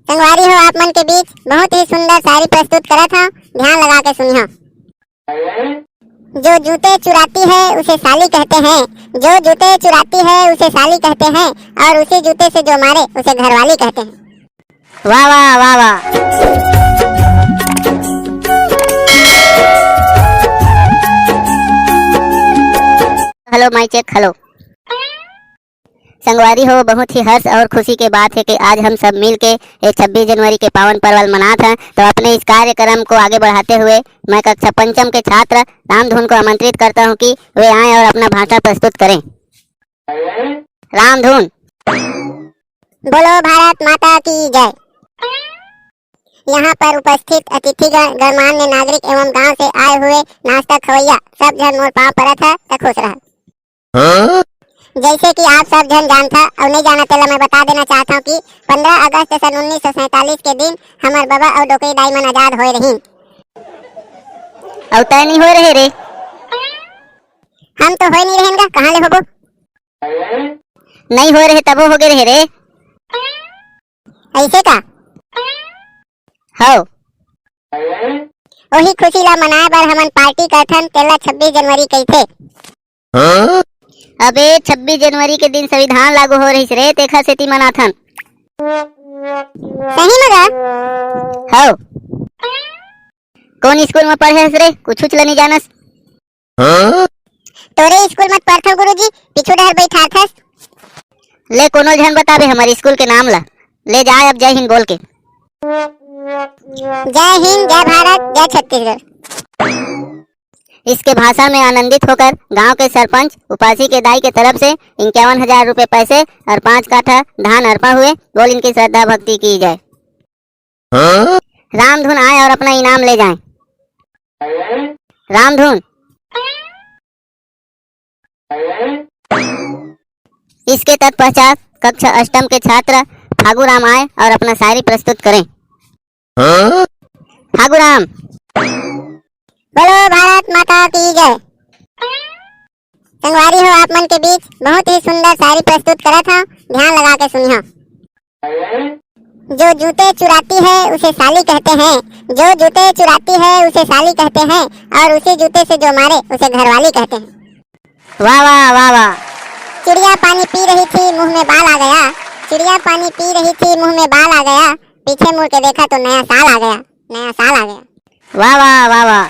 संगवारी हो आप मन के बीच बहुत ही सुंदर शायरी प्रस्तुत करत हूँ, ध्यान लगा के सुनियो। जो जूते चुराती है उसे साली कहते हैं, जो जूते चुराती है उसे साली कहते हैं, और उसी जूते से जो मारे उसे घरवाली कहते हैं। वाह वाह वाह वाह। Hello mike check, hello. संगवारी हो, बहुत ही हर्ष और खुशी के बात है कि आज हम सब मिल के एक 26 जनवरी के पावन पर्व मनाते हैं। तो अपने इस कार्यक्रम को आगे बढ़ाते हुए मैं कक्षा पंचम के छात्र रामधुन को आमंत्रित करता हूं कि वे आएं और अपना भाषण प्रस्तुत करें। रामधुन। बोलो भारत माता की जय। यहाँ पर उपस्थित अतिथिगण, गणमान्य नागरिक एवं गांव से आए हुए नाश्ता खवैया सब जन मोर पाँव परत है तो खुश रहा। जैसे कि आप सब जन जानता और नहीं जाना तेला मैं बता देना चाहता हूँ कि 15 अगस्त सन 1947 के दिन हमार बाबा और डोकरी दाई मन आजाद होए रही। और तय नहीं हो रहे रे? हम तो हो नहीं रहेंगे, कहाँ ले होबो? नहीं हो रहे तब हो गए रहे रे। ऐसे का? हो। वही खुशी ला मनाए बर हमन पार्टी करथन, तेला 26 जनवरी कहथे। अबे 26 जनवरी के दिन संविधान लागू हो रही रे, तेखा सेती मनाथन। सही मगा? हो। कौन स्कूल में पढ़े हस रे? कुछ नहीं जानस? तोरे स्कूल मत पढ़थो गुरुजी, पीछू डहर बैठा थस। ले कोनो जन बताबे हमारे स्कूल के नाम ला। ले जाए अब जय हिंद बोल के। जय हिंद, जय भारत, जय छत्तीसगढ़। इसके भाषण में आनंदित होकर गांव के सरपंच उपासी के दाई के तरफ से 51,000 रुपए पैसे और 5 काठा धान अर्पा हुए। बोल इनकी श्रद्धा भक्ति की जाए। रामधुन आए और अपना इनाम ले जाएं। रामधुन। इसके तत्पश्चात कक्षा अष्टम के छात्र फागुराम आए और अपना शायरी प्रस्तुत करें। फागुराम। बोलो भारत माता की जय। संगवारी हो आप मन के बीच बहुत ही सुंदर शायरी प्रस्तुत करत हूँ, ध्यान लगा के सुनियो। जो जूते चुराती है उसे साली कहते हैं, जो जूते चुराती है उसे साली कहते हैं, और उसी जूते से जो मारे उसे घरवाली कहते हैं। वाह वाह वाह वाह। चिड़िया पानी पी रही थी, मुंह में बाल आ गया। चिड़िया पानी पी रही थी, मुंह में बाल आ गया। पीछे मुड़ के देखा तो नया साल आ गया, नया साल आ गया। वाह वाह वाह वाह,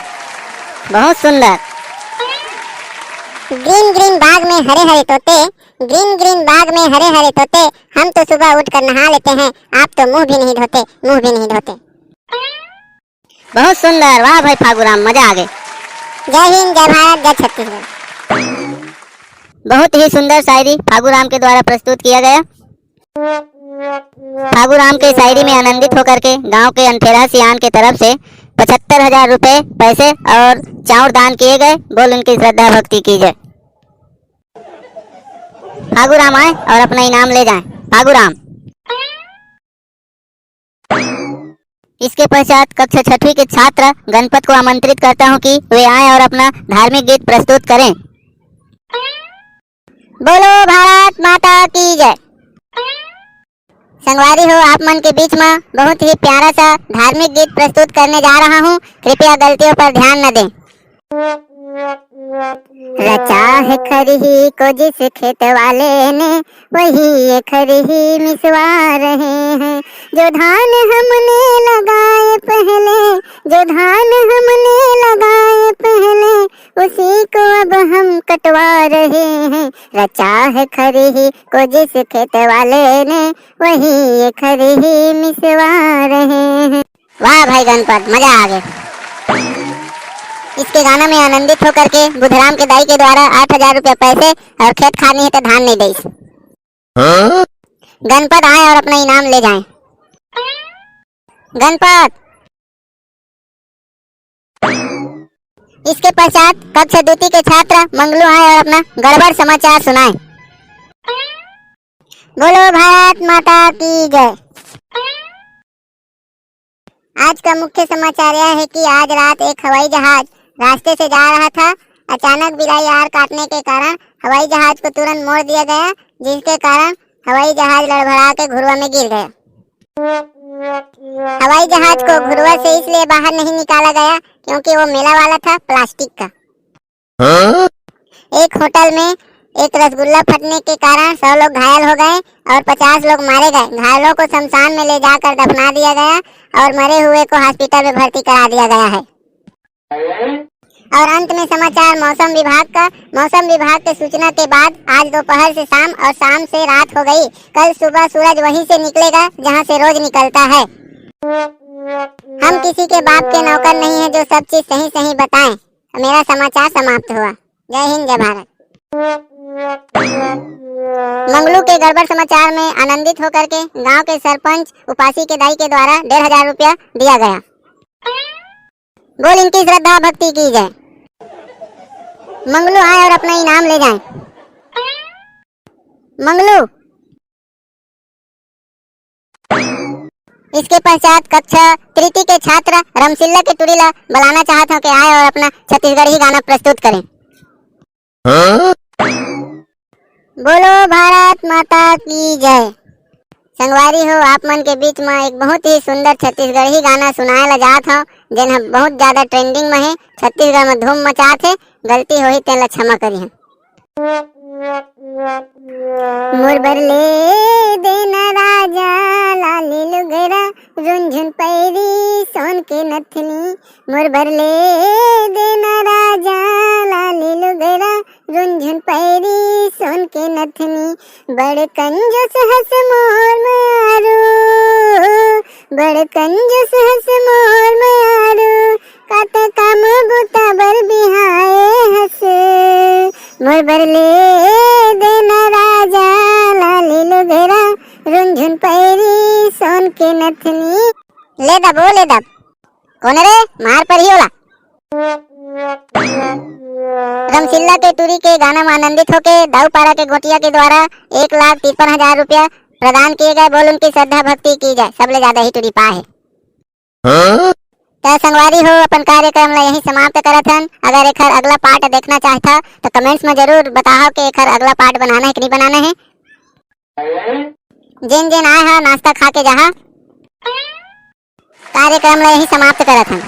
बहुत सुंदर। ग्रीन ग्रीन बाग में हरे हरे तोते, ग्रीन ग्रीन बाग में हरे हरे तोते, हम तो सुबह उठकर नहा लेते हैं, आप तो मुंह भी नहीं धोते, मुंह भी नहीं धोते। बहुत सुंदर, वाह भाई फागुराम, मजा आ गए। जय हिंद, जय भारत, जय छत्तीसगढ़। बहुत ही सुंदर शायरी फागुराम के द्वारा प्रस्तुत किया गया। फागुराम के शायरी में आनंदित होकर के गांव के अंधेरा सियान के तरफ से 75,000 रुपए पैसे और चाउर दान किए गए। बोल उनकी श्रद्धा भक्ति की जाए। फागुराम आए और अपना इनाम ले जाएं। फागुराम। इसके पश्चात कक्षा 6वीं के छात्र गणपत को आमंत्रित करता हूं कि वे आए और अपना धार्मिक गीत प्रस्तुत करें। बोलो भारत माता की जय। संगवारी हो आप मन के बीच में बहुत ही प्यारा सा धार्मिक गीत प्रस्तुत करने जा रहा हूँ, कृपया गलतियों पर ध्यान न दें। रचा है खरही को जिस खेत वाले ने, वही ये खरही मिसवा रहे हैं। जो धान हमने लगाए पहले, जो धान हमने लगाए पहले, उसी को अब हम कटवा रहे हैं। रचा है खरही को जिस खेत वाले ने, वही ये खरही मिसवा रहे हैं। वाह भाई गणपत, मजा आ गया। इसके गाना में आनंदित होकर के बुधराम के दाई के द्वारा 8,000 रुपए पैसे और खेत खानी है तो धान नहीं देस। गणपत आए और अपना इनाम ले जाएं। गणपत। इसके पश्चात कक्षा 2 के छात्र मंगलू आए और अपना गड़बड़ समाचार सुनाए। बोलो भारत माता की जय। आज का मुख्य समाचार यह है कि आज रात एक हवाई जहाज रास्ते से जा रहा था। अचानक बिलाई आर काटने के कारण हवाई जहाज को तुरंत मोड़ दिया गया, जिसके कारण हवाई जहाज लड़खड़ा के घुरवा में गिर गया। हवाई जहाज को घुरवा से इसलिए बाहर नहीं निकाला गया क्योंकि वो मेला वाला था प्लास्टिक का। एक होटल में एक रसगुल्ला फटने के कारण 100 लोग घायल हो गए और 50 लोग मारे गए। घायलों को शमशान में ले जाकर दफना दिया गया और मरे हुए को हॉस्पिटल में भर्ती करा दिया गया है। और अंत में समाचार मौसम विभाग का। मौसम विभाग के सूचना के बाद आज दोपहर से शाम और शाम से रात हो गई। कल सुबह सूरज वहीं से निकलेगा जहां से रोज निकलता है। हम किसी के बाप के नौकर नहीं है जो सब चीज सही सही बताएं। मेरा समाचार समाप्त हुआ। जय हिंद, जय भारत। मंगलू के गड़बड़ समाचार में आनंदित होकर के गांव के सरपंच उपासी के दाई के द्वारा 1500 रुपया दिया गया। बोल इनकी श्रद्धा भक्ति की जाए। मंगलू आए और अपना इनाम ले जाएं। मंगलू। इसके पश्चात कक्षा तृतीय के छात्र रमसिल्ला के टुरीला बुलाना चाहता हूँ कि आए और अपना छत्तीसगढ़ी गाना प्रस्तुत करें। बोलो भारत माता की जय। संगवारी हो, आप मन के बीच में एक बहुत ही सुंदर छत्तीसगढ़ी गाना सुनाए ला जात हूँ जेन बहुत ज्यादा ट्रेंडिंग में है। छत्तीसगढ़ में धूम मचात है। गलती होही तेन ला क्षमा करी है। मोर बरले देना राजा लाली लुगरा झुनझुन पैरी सोन के नथनी। मोर बरले देना राजा लाली लुगरा झुनझुन पैरी सोन के नथनी। बड़ कंजूस हंस मोर मारू, बड़ कंजूस हंस मोर मारू, कात काम बुता बर बिहाए हंस। मोर बरले देना राजा लाली लुगरा झुनझुन पैरी सोन के नथनी। ले दब ले दब। कौन रे मार पर ही होला। रमसिल्ला के टूरी के गाना में आनंदित होके दाऊपाड़ा के गोटिया के द्वारा 1,53,000 रुपया प्रदान किए गए। बोल उनकी श्रद्धा भक्ति की जाए। सबले ज्यादा ही टूरी पा है। तो संगवारी हो, अपन कार्यक्रम ला यही समाप्त करत हन। अगर एकर अगला पार्ट देखना चाहता तो कमेंट्स में जरूर बताओ कि एकर अगला पार्ट बनाना है कि नहीं बनाना है। जिन जिन आए हा नाश्ता खा के जहा। कार्यक्रम ला यही समाप्त करत हन।